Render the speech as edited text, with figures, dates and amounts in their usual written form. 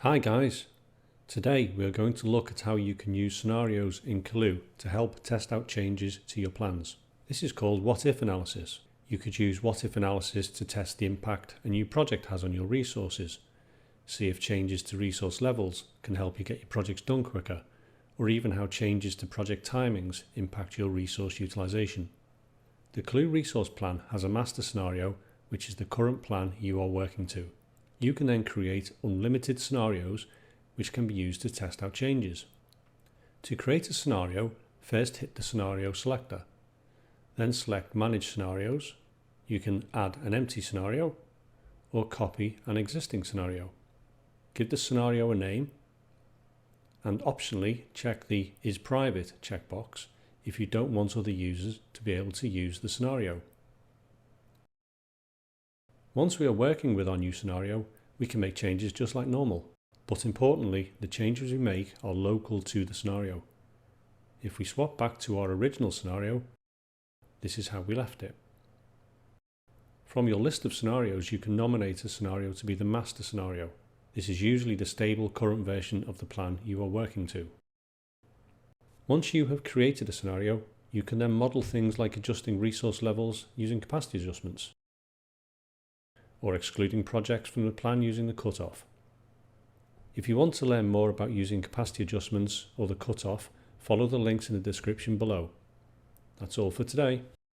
Hi guys, today we are going to look at how you can use scenarios in Kelloo to help test out changes to your plans. This is called what if analysis. You could use what if analysis to test the impact a new project has on your resources, see if changes to resource levels can help you get your projects done quicker, or even how changes to project timings impact your resource utilization. The Kelloo resource plan has a master scenario, which is the current plan you are working to. You can then create unlimited scenarios which can be used to test out changes. To create a scenario, first hit the scenario selector. Then select Manage Scenarios. You can add an empty scenario or copy an existing scenario. Give the scenario a name and optionally check the Is Private checkbox if you don't want other users to be able to use the scenario. Once we are working with our new scenario, we can make changes just like normal. But importantly, the changes we make are local to the scenario. If we swap back to our original scenario, this is how we left it. From your list of scenarios, you can nominate a scenario to be the master scenario. This is usually the stable current version of the plan you are working to. Once you have created a scenario, you can then model things like adjusting resource levels using capacity adjustments, or excluding projects from the plan using the cutoff. If you want to learn more about using capacity adjustments or the cutoff, follow the links in the description below. That's all for today.